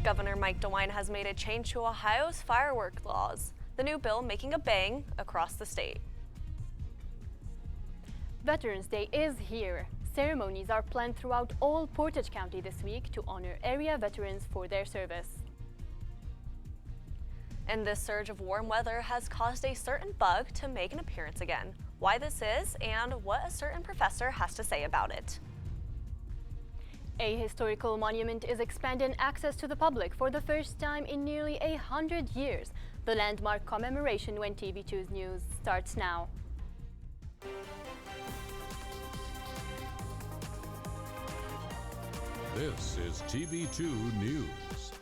Governor Mike DeWine has made a change to Ohio's fireworks laws, the new bill making a bang across the state. Veterans Day is here. Ceremonies are planned throughout all Portage County this week to honor area veterans for their service. And this surge of warm weather has caused a certain bug to make an appearance again. Why this is and what a certain professor has to say about it. A historical monument is expanding access to the public for the first time in nearly 100 years. The landmark commemoration when TV2 News starts now. This is TV2 News.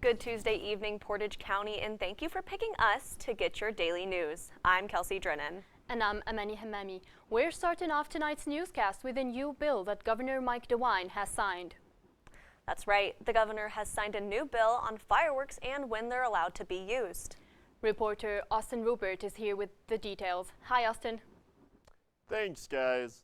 Good Tuesday evening, Portage County, and thank you for picking us to get your daily news. I'm Kelsey Drennen. And I'm Amani Hammami. We're starting off tonight's newscast with a new bill that Governor Mike DeWine has signed. That's right. The governor has signed a new bill on fireworks and when they're allowed to be used. Reporter Austin Rupert is here with the details. Hi, Austin. Thanks, guys.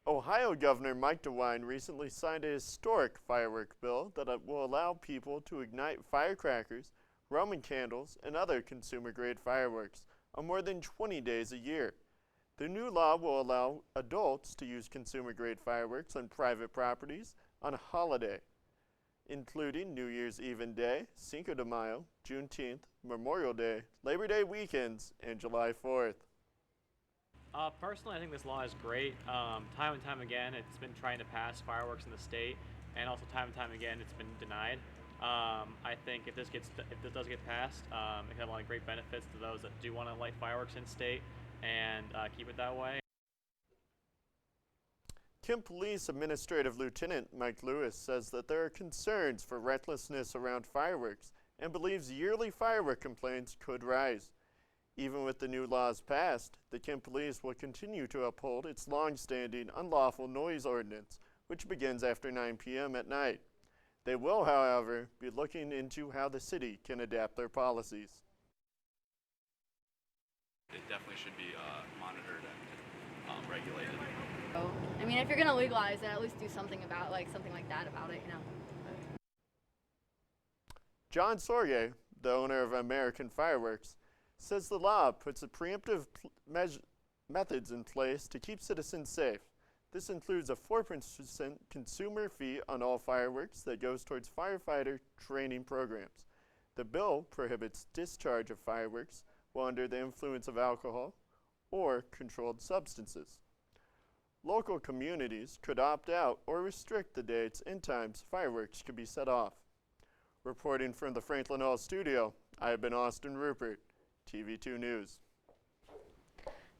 Ohio Governor Mike DeWine recently signed a historic firework bill that will allow people to ignite firecrackers, Roman candles, and other consumer-grade fireworks on more than 20 days a year. The new law will allow adults to use consumer-grade fireworks on private properties on a holiday, including New Year's Eve and Day, Cinco de Mayo, Juneteenth, Memorial Day, Labor Day weekends, and July 4th. Personally, I think this law is great. Time and time again, it's been trying to pass fireworks in the state, and also time and time again, it's been denied. I think if this does get passed, it can have a lot of great benefits to those that do want to light fireworks in state and keep it that way. Kent Police Administrative Lieutenant Mike Lewis says that there are concerns for recklessness around fireworks and believes yearly firework complaints could rise. Even with the new laws passed, the Kent Police will continue to uphold its long-standing unlawful noise ordinance, which begins after 9 p.m. at night. They will, however, be looking into how the city can adapt their policies. It definitely should be monitored and regulated. I mean, if you're going to legalize it, at least do something about, something like that about it, you know. John Sorge, the owner of American Fireworks, says the law puts the preemptive methods in place to keep citizens safe. This includes a 4% consumer fee on all fireworks that goes towards firefighter training programs. The bill prohibits discharge of fireworks while under the influence of alcohol or controlled substances. Local communities could opt out or restrict the dates and times fireworks could be set off. Reporting from the Franklin Hall studio, I have been Austin Rupert, TV2 News.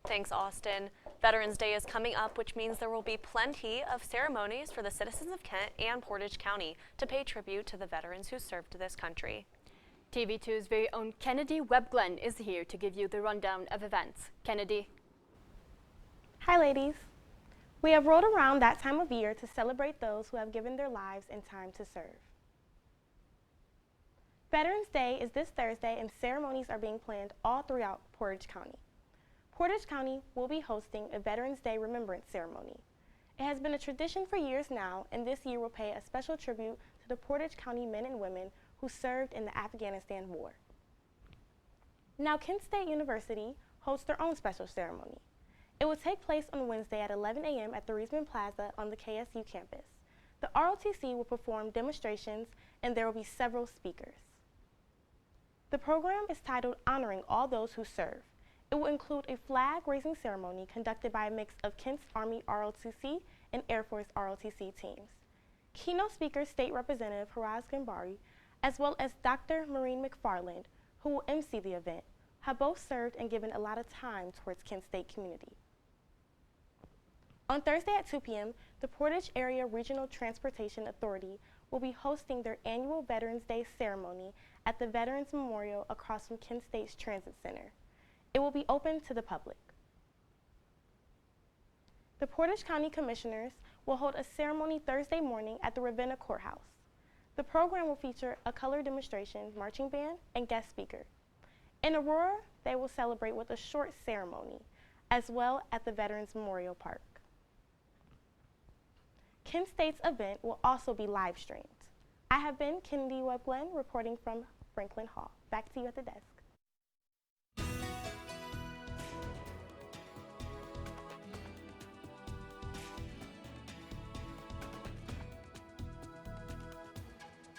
Thanks, Austin. Veterans Day is coming up, which means there will be plenty of ceremonies for the citizens of Kent and Portage County to pay tribute to the veterans who served this country. TV2's very own Kennedy Webb-Glenn is here to give you the rundown of events. Kennedy. Hi, ladies. We have rolled around that time of year to celebrate those who have given their lives in time to serve. Veterans Day is this Thursday and ceremonies are being planned all throughout Portage County. Portage County will be hosting a Veterans Day Remembrance Ceremony. It has been a tradition for years now, and this year will pay a special tribute to the Portage County men and women who served in the Afghanistan War. Now, Kent State University hosts their own special ceremony. It will take place on Wednesday at 11 a.m. at the Reisman Plaza on the KSU campus. The ROTC will perform demonstrations, and there will be several speakers. The program is titled Honoring All Those Who Serve. It will include a flag-raising ceremony conducted by a mix of Kent's Army ROTC and Air Force ROTC teams. Keynote speaker State Representative Haraz Gambari, as well as Dr. Maureen McFarland, who will MC the event, have both served and given a lot of time towards Kent State community. On Thursday at 2 p.m., the Portage Area Regional Transportation Authority will be hosting their annual Veterans Day ceremony at the Veterans Memorial across from Kent State's Transit Center. It will be open to the public. The Portage County Commissioners will hold a ceremony Thursday morning at the Ravenna Courthouse. The program will feature a color demonstration, marching band, and guest speaker. In Aurora, they will celebrate with a short ceremony, as well at the Veterans Memorial Park. Kent State's event will also be live streamed. I have been Kennedy Webb-Glenn reporting from Franklin Hall. Back to you at the desk.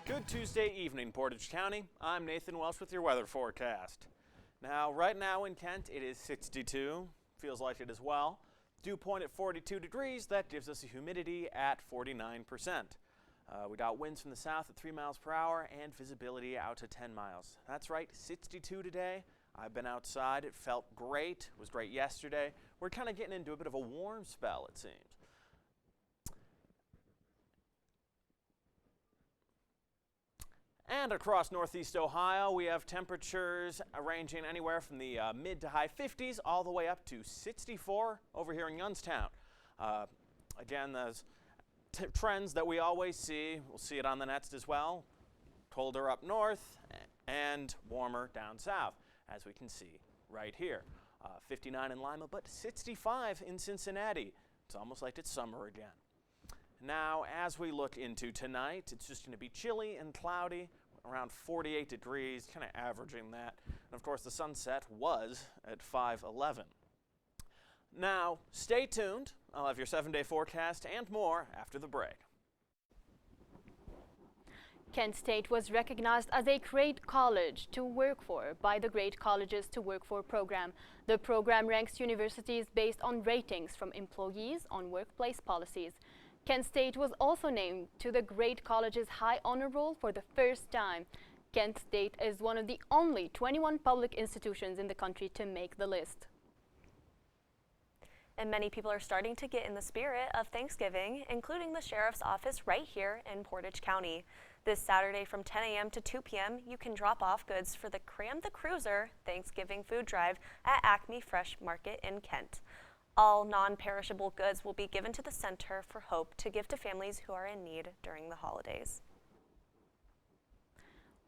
Good Tuesday evening, Portage County. I'm Nathan Welsh with your weather forecast. Now, right now in Kent, it is 62. Feels like it as well. Dew point at 42 degrees. That gives us a humidity at 49%. We got winds from the south at 3 miles per hour and visibility out to 10 miles. That's right, 62 today. I've been outside. It felt great. It was great yesterday. We're kind of getting into a bit of a warm spell, it seems. And across northeast Ohio, we have temperatures ranging anywhere from the mid to high 50s all the way up to 64 over here in Youngstown. Again, those trends that we always see, we'll see it on the nets as well. Colder up north and warmer down south, as we can see right here. 59 in Lima, but 65 in Cincinnati. It's almost like it's summer again. Now, as we look into tonight, it's just going to be chilly and cloudy, around 48 degrees, kind of averaging that. And of course, the sunset was at 5:11. Now, stay tuned. I'll have your 7-day forecast and more after the break. Kent State was recognized as a great college to work for by the Great Colleges to Work For program. The program ranks universities based on ratings from employees on workplace policies. Kent State was also named to the Great Colleges High Honor Roll for the first time. Kent State is one of the only 21 public institutions in the country to make the list. And many people are starting to get in the spirit of Thanksgiving, including the Sheriff's Office right here in Portage County. This Saturday from 10 a.m. to 2 p.m., you can drop off goods for the Cram the Cruiser Thanksgiving food drive at Acme Fresh Market in Kent. All non-perishable goods will be given to the Center for Hope to give to families who are in need during the holidays.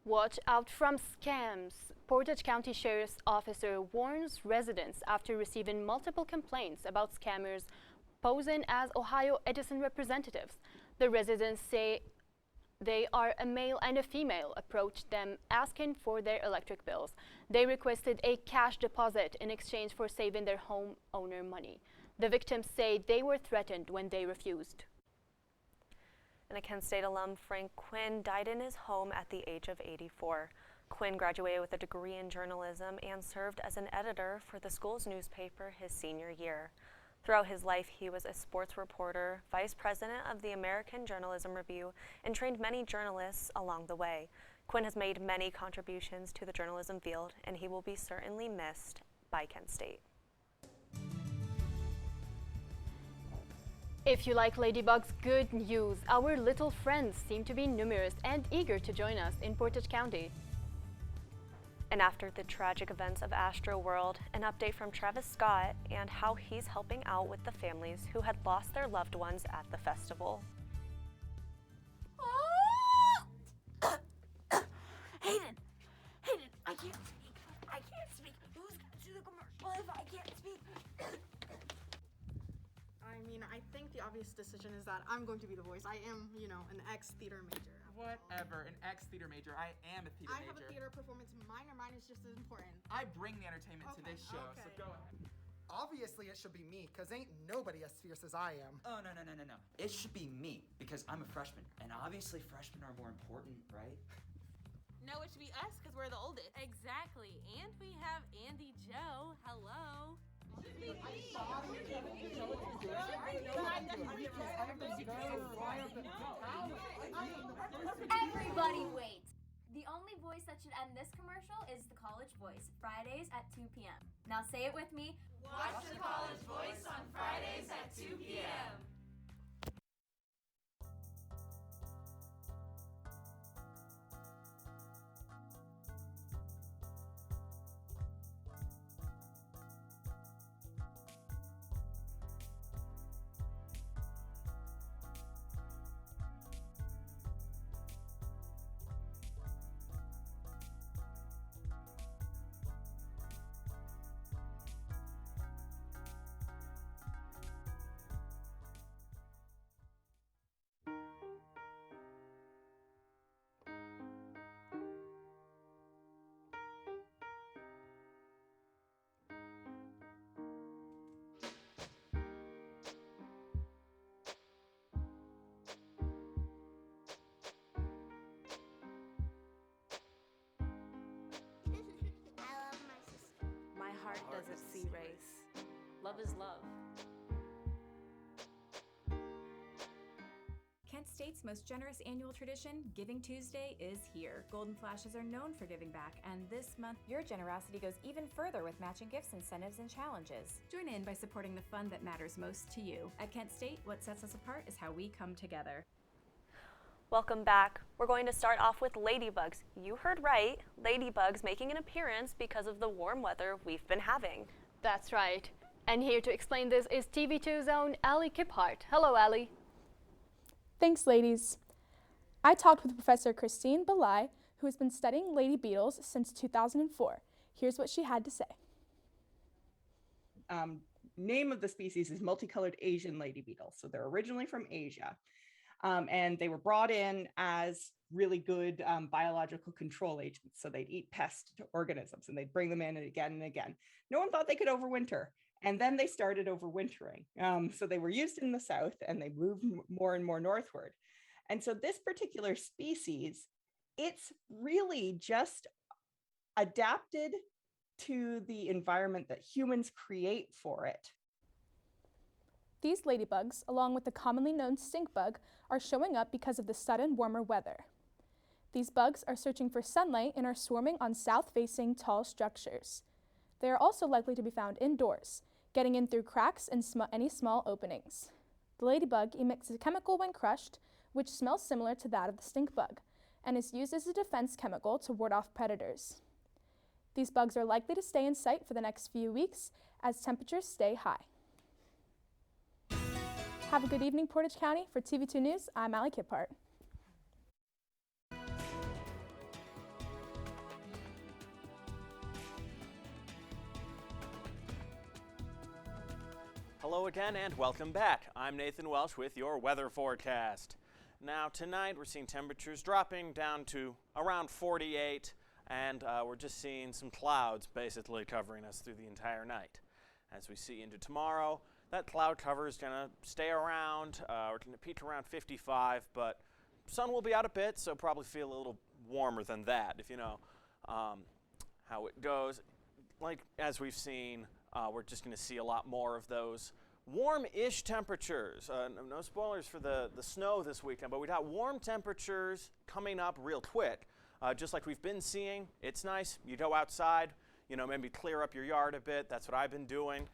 Watch out from scams. Portage County Sheriff's Officer warns residents after receiving multiple complaints about scammers posing as Ohio Edison representatives. The residents say they are a male and a female approached them asking for their electric bills. They requested a cash deposit in exchange for saving their homeowner money. The victims say they were threatened when they refused. And a Kent State alum, Frank Quinn, died in his home at the age of 84. Quinn graduated with a degree in journalism and served as an editor for the school's newspaper his senior year. Throughout his life, he was a sports reporter, vice president of the American Journalism Review, and trained many journalists along the way. Quinn has made many contributions to the journalism field, and he will be certainly missed by Kent State. If you like Ladybug's good news, our little friends seem to be numerous and eager to join us in Portage County. And after the tragic events of Astro World, an update from Travis Scott and how he's helping out with the families who had lost their loved ones at the festival. Hayden, I can't speak. Who's gonna do the commercial if I can't speak? I mean, I think the obvious decision is that I'm going to be the voice. I am, an ex-theater major. Whatever, an ex-theater major. I am a theater major. I have a theater performance minor. Mine is just as important. I bring the entertainment to this show, so go ahead. Obviously, it should be me, because ain't nobody as fierce as I am. Oh, no. It should be me, because I'm a freshman. And obviously, freshmen are more important, right? No, it should be us, because we're the oldest. Exactly. And we have Andy Joe. Hello. Everybody wait! The only voice that should end this commercial is the College Voice, Fridays at 2 p.m. Now say it with me. Watch the College Voice on Fridays at 2 p.m. love is love. Kent State's most generous annual tradition, Giving Tuesday, is here. Golden Flashes are known for giving back, and this month, your generosity goes even further with matching gifts, incentives, and challenges. Join in by supporting the fund that matters most to you. At Kent State, what sets us apart is how we come together. Welcome back. We're going to start off with ladybugs. You heard right, ladybugs making an appearance because of the warm weather we've been having. That's right. And here to explain this is TV2's own Allie Kiphart. Hello, Allie. Thanks, ladies. I talked with Professor Christine Belay, who has been studying lady beetles since 2004. Here's what she had to say. Name of the species is multicolored Asian lady beetle. So they're originally from Asia. And they were brought in as really good biological control agents. So they'd eat pest organisms and they'd bring them in again and again. No one thought they could overwinter. And then they started overwintering. So they were used in the south and they moved more and more northward. And so this particular species, it's really just adapted to the environment that humans create for it. These ladybugs, along with the commonly known stink bug, are showing up because of the sudden warmer weather. These bugs are searching for sunlight and are swarming on south-facing tall structures. They are also likely to be found indoors, getting in through cracks and any small openings. The ladybug emits a chemical when crushed, which smells similar to that of the stink bug, and is used as a defense chemical to ward off predators. These bugs are likely to stay in sight for the next few weeks as temperatures stay high. Have a good evening, Portage County. For TV2 News, I'm Allie Kiphart. Hello again and welcome back. I'm Nathan Welsh with your weather forecast. Now tonight we're seeing temperatures dropping down to around 48 and we're just seeing some clouds basically covering us through the entire night. As we see into tomorrow, that cloud cover is going to stay around. We're going to peak around 55, but sun will be out a bit, so probably feel a little warmer than that if you know how it goes. Like as we've seen, we're just going to see a lot more of those warm-ish temperatures. No spoilers for the snow this weekend, but we got warm temperatures coming up real quick. Just like we've been seeing, it's nice. You go outside, you know, maybe clear up your yard a bit. That's what I've been doing.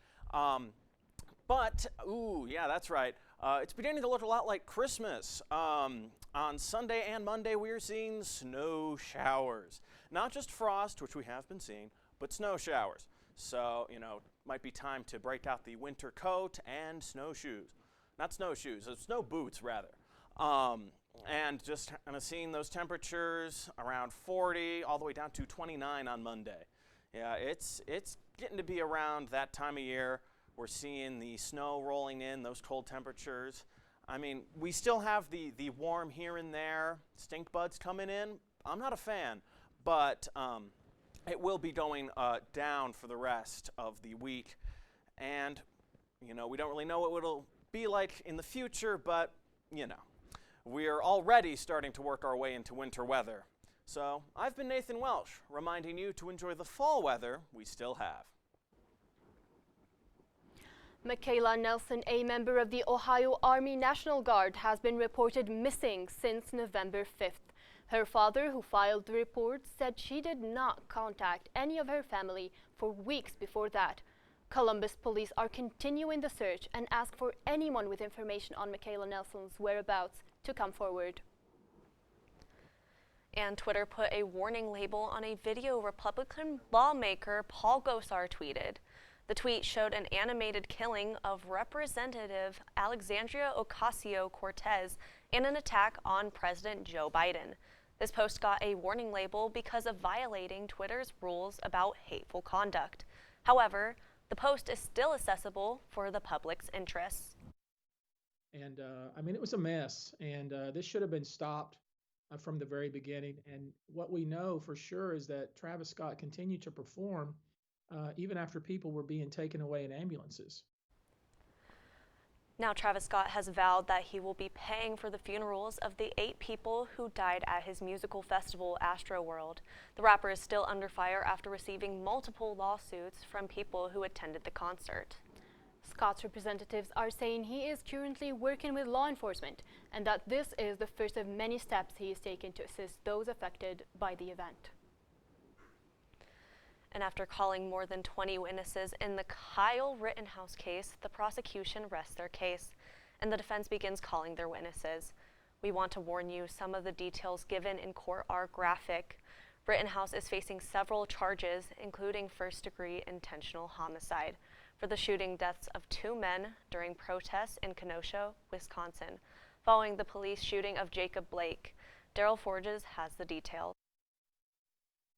But, ooh, yeah, that's right. It's beginning to look a lot like Christmas. On Sunday and Monday, we are seeing snow showers. Not just frost, which we have been seeing, but snow showers. So, you know, might be time to break out the winter coat and snowshoes. Not snowshoes, snow boots, rather. And just kind of seeing those temperatures around 40 all the way down to 29 on Monday. Yeah, it's getting to be around that time of year. We're seeing the snow rolling in, those cold temperatures. I mean, we still have the warm here and there, stink bugs coming in. I'm not a fan, but it will be going down for the rest of the week. And, you know, we don't really know what it'll be like in the future, but, you know, we're already starting to work our way into winter weather. So I've been Nathan Welsh, reminding you to enjoy the fall weather we still have. Michaela Nelson, a member of the Ohio Army National Guard, has been reported missing since November 5th. Her father, who filed the report, said she did not contact any of her family for weeks before that. Columbus police are continuing the search and ask for anyone with information on Michaela Nelson's whereabouts to come forward. And Twitter put a warning label on a video Republican lawmaker Paul Gosar tweeted. The tweet showed an animated killing of Representative Alexandria Ocasio-Cortez and an attack on President Joe Biden. This post got a warning label because of violating Twitter's rules about hateful conduct. However, the post is still accessible for the public's interests. And I mean, it was a mess, and this should have been stopped from the very beginning. And what we know for sure is that Travis Scott continued to perform even after people were being taken away in ambulances. Now, Travis Scott has vowed that he will be paying for the funerals of the 8 people who died at his musical festival, Astroworld. The rapper is still under fire after receiving multiple lawsuits from people who attended the concert. Scott's representatives are saying he is currently working with law enforcement and that this is the first of many steps he is taking to assist those affected by the event. And after calling more than 20 witnesses in the Kyle Rittenhouse case, the prosecution rests their case, and the defense begins calling their witnesses. We want to warn you, some of the details given in court are graphic. Rittenhouse is facing several charges, including first-degree intentional homicide, for the shooting deaths of 2 men during protests in Kenosha, Wisconsin, following the police shooting of Jacob Blake. Daryl Forges has the details.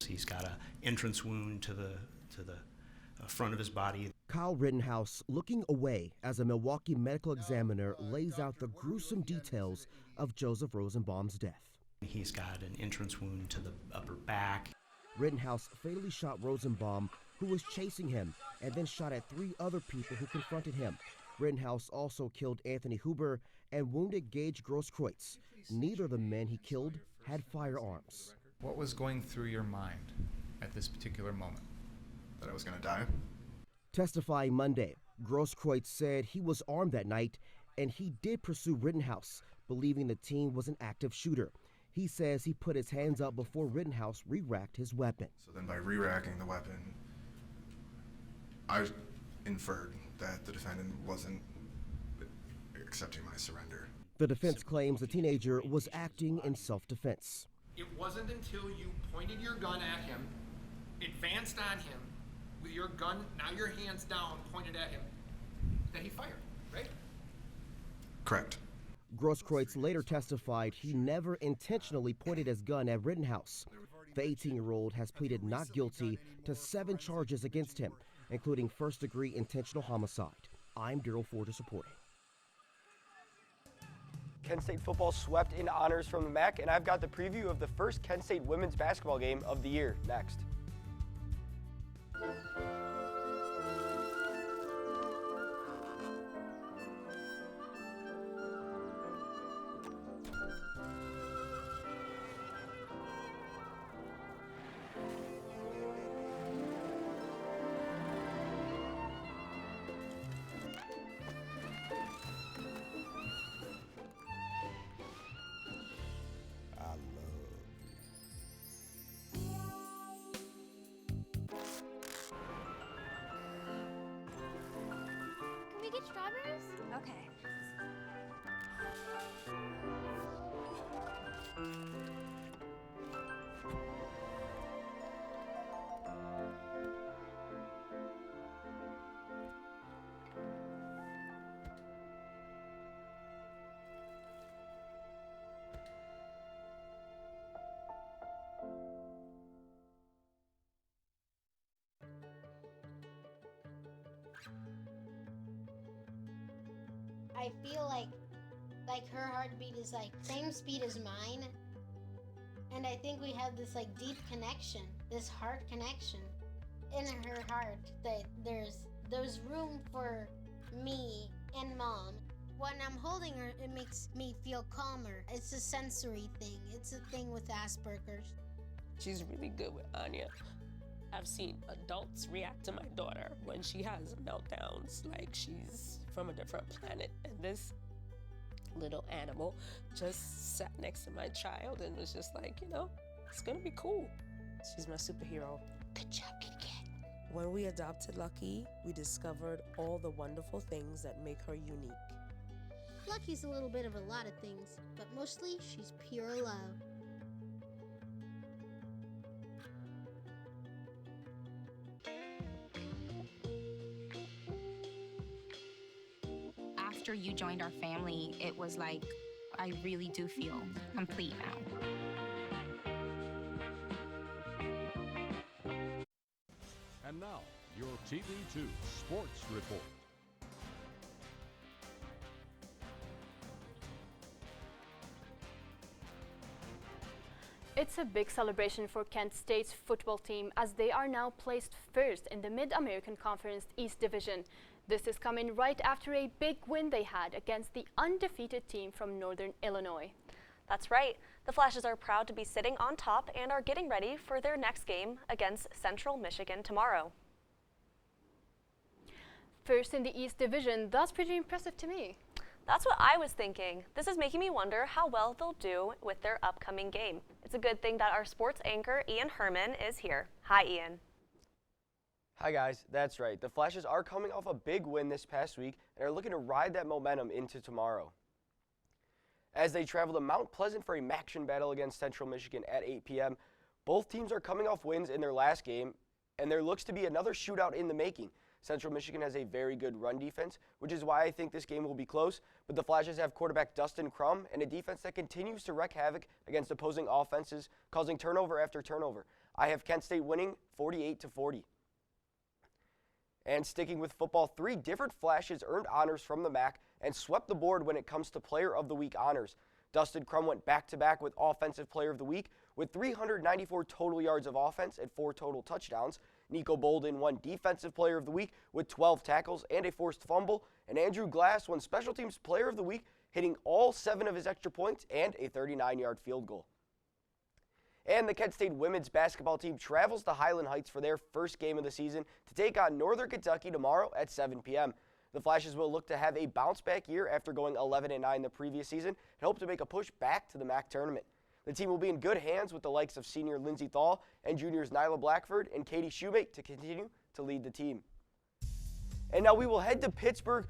He's got an entrance wound to the front of his body. Kyle Rittenhouse looking away as a Milwaukee medical examiner lays out the gruesome details of Joseph Rosenbaum's death. He's got an entrance wound to the upper back. Rittenhouse fatally shot Rosenbaum, who was chasing him, and then shot at 3 other people who confronted him. Rittenhouse also killed Anthony Huber and wounded Gage Grosskreutz. Neither of the men he killed had firearms. What was going through your mind at this particular moment? That I was going to die. Testifying Monday, Grosskreutz said he was armed that night and he did pursue Rittenhouse, believing the teen was an active shooter. He says he put his hands up before Rittenhouse re-racked his weapon. So then by re-racking the weapon, I inferred that the defendant wasn't accepting my surrender. The defense claims the teenager was acting in self-defense. It wasn't until you pointed your gun at him, advanced on him, with your gun, now your hands down, pointed at him, that he fired, right? Correct. Grosskreutz later testified he never intentionally pointed his gun at Rittenhouse. The 18-year-old has pleaded not guilty to 7 charges against him, including first-degree intentional homicide. I'm Daryl Forges reporting. Kent State football swept in honors from the MAC, and I've got the preview of the first Kent State women's basketball game of the year next. Get strawberries? Okay. I feel like her heartbeat is like same speed as mine, and I think we have this like deep connection, this heart connection in her heart, that there's room for me and Mom. When I'm holding her, it makes me feel calmer. It's a sensory thing. It's a thing with Asperger's. She's really good with Anya. I've seen adults react to my daughter when she has meltdowns like she's from a different planet. And this little animal just sat next to my child and was just like, you know, it's gonna be cool. She's my superhero. Good job, kitty cat. When we adopted Lucky, we discovered all the wonderful things that make her unique. Lucky's a little bit of a lot of things, but mostly she's pure love. After you joined our family, it was like, I really do feel complete now. And now, your TV2 Sports Report. It's a big celebration for Kent State's football team as they are now placed first in the Mid-American Conference East Division. This is coming right after a big win they had against the undefeated team from Northern Illinois. That's right. The Flashes are proud to be sitting on top and are getting ready for their next game against Central Michigan tomorrow. First in the East Division, that's pretty impressive to me. That's what I was thinking. This is making me wonder how well they'll do with their upcoming game. It's a good thing that our sports anchor, Ian Herrmann, is here. Hi, Ian. Hi guys, that's right. The Flashes are coming off a big win this past week and are looking to ride that momentum into tomorrow. As they travel to Mount Pleasant for a MACtion battle against Central Michigan at 8 p.m., both teams are coming off wins in their last game, and there looks to be another shootout in the making. Central Michigan has a very good run defense, which is why I think this game will be close, but the Flashes have quarterback Dustin Crum and a defense that continues to wreak havoc against opposing offenses, causing turnover after turnover. I have Kent State winning 48-40. And sticking with football, 3 different Flashes earned honors from the MAC and swept the board when it comes to Player of the Week honors. Dustin Crum went back-to-back with Offensive Player of the Week with 394 total yards of offense and 4 total touchdowns. Nico Bolden won Defensive Player of the Week with 12 tackles and a forced fumble. And Andrew Glass won Special Teams Player of the Week, hitting all 7 of his extra points and a 39-yard field goal. And the Kent State women's basketball team travels to Highland Heights for their first game of the season to take on Northern Kentucky tomorrow at 7 p.m. The Flashes will look to have a bounce-back year after going 11-9 the previous season and hope to make a push back to the MAC tournament. The team will be in good hands with the likes of senior Lindsey Thal and juniors Nyla Blackford and Katie Shoemate to continue to lead the team. And now we will head to Pittsburgh,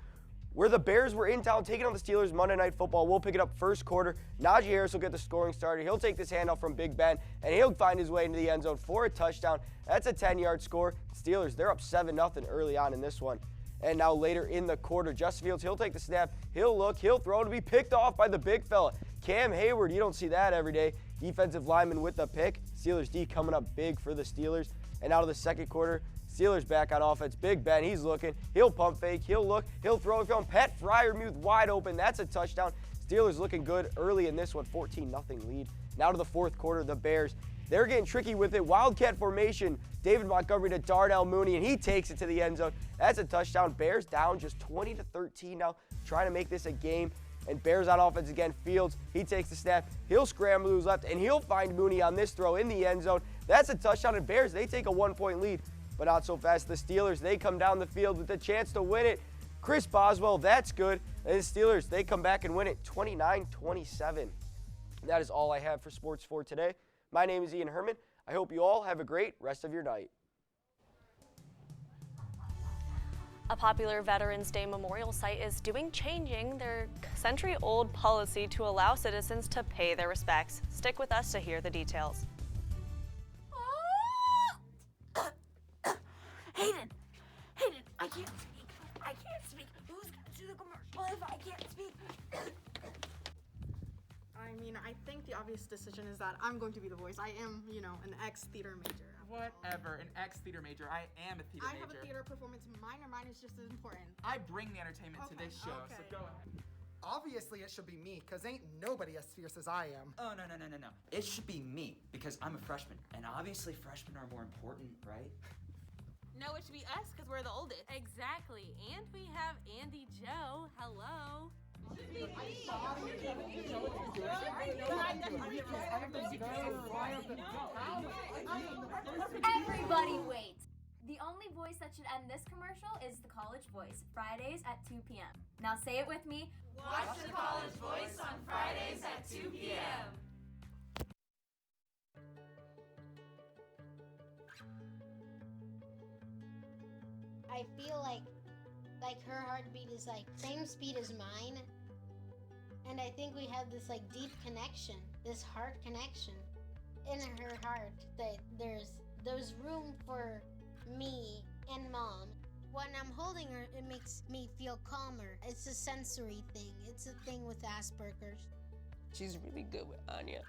where the Bears were in town taking on the Steelers Monday Night Football. We'll pick it up first quarter. Najee Harris will get the scoring started. He'll take this handoff from Big Ben, and he'll find his way into the end zone for a touchdown. That's a 10-yard score. Steelers, they're up 7-0 early on in this one. And now later in the quarter, Justin Fields, he'll take the snap. He'll look, he'll throw to be picked off by the big fella. Cam Hayward, you don't see that every day. Defensive lineman with the pick. Steelers D coming up big for the Steelers. And out of the second quarter, Steelers back on offense. Big Ben, he's looking. He'll pump fake. He'll look. He'll throw it from Pat Fryermuth wide open. That's a touchdown. Steelers looking good early in this one. 14-0 lead. Now to the fourth quarter, the Bears. They're getting tricky with it. Wildcat formation. David Montgomery to Darnell Mooney, and he takes it to the end zone. That's a touchdown. Bears down just 20-13 now, trying to make this a game. And Bears on offense again. Fields, he takes the snap. He'll scramble to his left, and he'll find Mooney on this throw in the end zone. That's a touchdown, and Bears, they take a 1-point lead. But not so fast. The Steelers, they come down the field with a chance to win it. Chris Boswell, that's good. And the Steelers, they come back and win it 29-27. That is all I have for sports for today. My name is Ian Herrmann. I hope you all have a great rest of your night. A popular Veterans Day memorial site is changing their century-old policy to allow citizens to pay their respects. Stick with us to hear the details. Hayden, I can't speak. Who's gonna do the commercial if I can't speak? I mean, I think the obvious decision is that I'm going to be the voice. I am, an ex-theater major. Whatever, an ex-theater major. I am a theater major. I have a theater performance minor. Mine is just as important. I bring the entertainment to this show, so go ahead. Obviously, it should be me, because ain't nobody as fierce as I am. Oh, no. It should be me, because I'm a freshman. And obviously, freshmen are more important, right? No, it should be us, because we're the oldest. Exactly. And we have Andy Joe. Hello. Everybody wait! The only voice that should end this commercial is the College Voice, Fridays at 2 p.m. Now say it with me. Watch the College Voice on Fridays at 2 p.m. I feel like her heartbeat is like same speed as mine. And I think we have this deep connection, this heart connection in her heart, that there's room for me and Mom. When I'm holding her, it makes me feel calmer. It's a sensory thing. It's a thing with Asperger's. She's really good with Anya.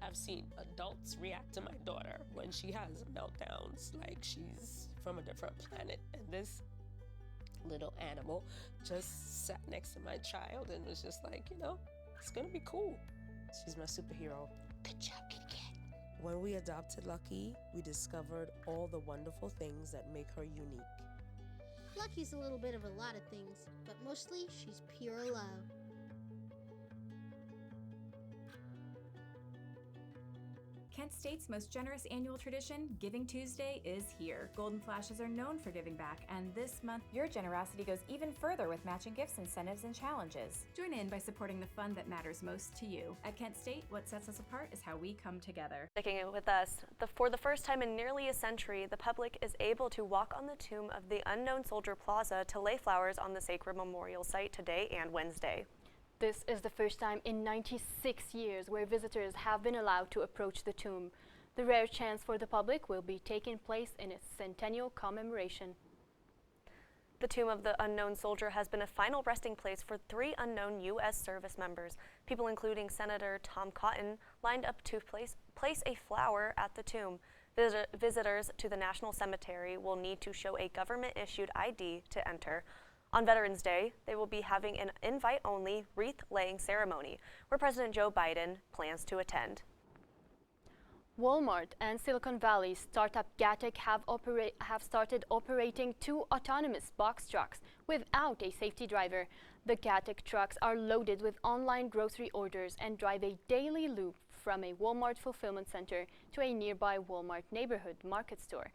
I've seen adults react to my daughter when she has meltdowns like she's from a different planet. And this little animal just sat next to my child and was just like, it's gonna be cool. She's my superhero. Good job, Kitty Cat. When we adopted Lucky, we discovered all the wonderful things that make her unique. Lucky's a little bit of a lot of things, but mostly she's pure love. Kent State's most generous annual tradition, Giving Tuesday, is here. Golden Flashes are known for giving back, and this month, your generosity goes even further with matching gifts, incentives, and challenges. Join in by supporting the fund that matters most to you. At Kent State, what sets us apart is how we come together. Sticking it with us, for the first time in nearly a century, the public is able to walk on the tomb of the unknown soldier Plaza to lay flowers on the sacred memorial site today and Wednesday. This is the first time in 96 years where visitors have been allowed to approach the tomb. The rare chance for the public will be taking place in its centennial commemoration. The tomb of the unknown soldier has been a final resting place for 3 unknown U.S. service members. People including Senator Tom Cotton lined up to place a flower at the tomb. Visitors to the National Cemetery will need to show a government-issued ID to enter. On Veterans Day, they will be having an invite-only wreath-laying ceremony where President Joe Biden plans to attend. Walmart and Silicon Valley startup Gatik have started operating 2 autonomous box trucks without a safety driver. The Gatik trucks are loaded with online grocery orders and drive a daily loop from a Walmart fulfillment center to a nearby Walmart neighborhood market store.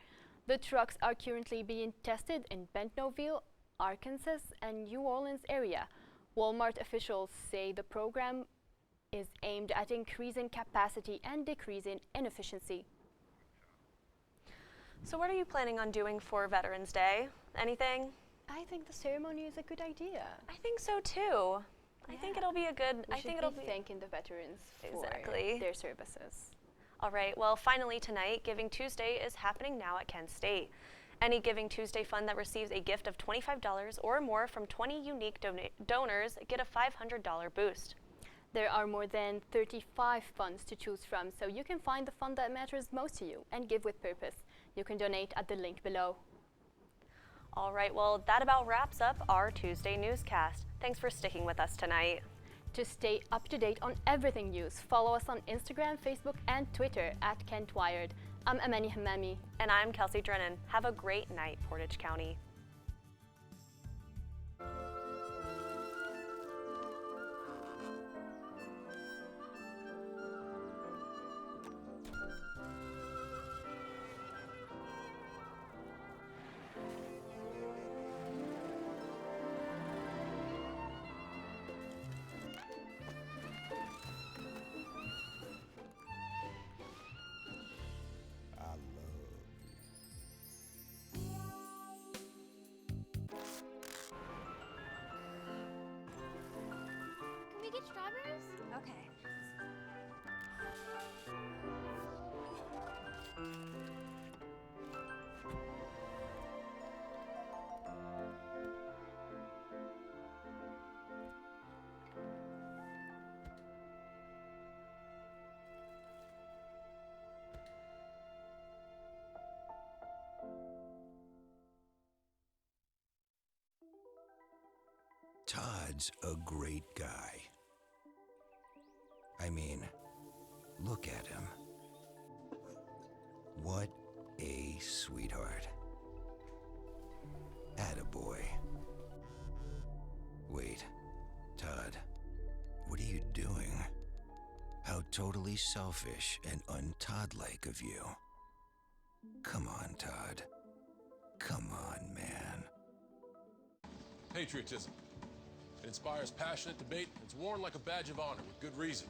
The trucks are currently being tested in Bentonville, Arkansas, and New Orleans area. Walmart officials say the program is aimed at increasing capacity and decreasing inefficiency. So what are you planning on doing for Veterans Day? Anything? I think the ceremony is a good idea. I think so too. I think it'll be a good. We should be thanking the veterans for their services. All right. Well, finally tonight, Giving Tuesday is happening now at Kent State. Any Giving Tuesday fund that receives a gift of $25 or more from 20 unique donors get a $500 boost. There are more than 35 funds to choose from, so you can find the fund that matters most to you and give with purpose. You can donate at the link below. All right, well, that about wraps up our Tuesday newscast. Thanks for sticking with us tonight. To stay up to date on everything news, follow us on Instagram, Facebook, and Twitter at Kent Wired. I'm Amani Hammami. And I'm Kelsey Drennen. Have a great night, Portage County. Get strawberries? Okay. Todd's a great guy. I mean, look at him. What a sweetheart. Attaboy. Wait, Todd, what are you doing? How totally selfish and un-Todd-like of you. Come on, Todd. Come on, man. Patriotism. It inspires passionate debate. It's worn like a badge of honor with good reason.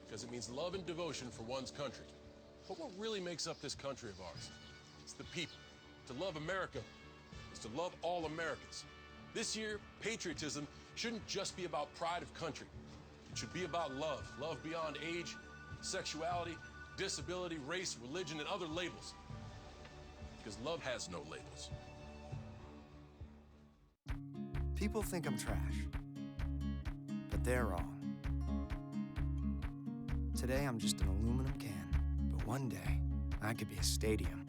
Because it means love and devotion for one's country. But what really makes up this country of ours? It's the people. To love America is to love all Americans. This year, patriotism shouldn't just be about pride of country. It should be about love. Love beyond age, sexuality, disability, race, religion, and other labels. Because love has no labels. People think I'm trash, but they're wrong. Today I'm just an aluminum can, but one day I could be a stadium.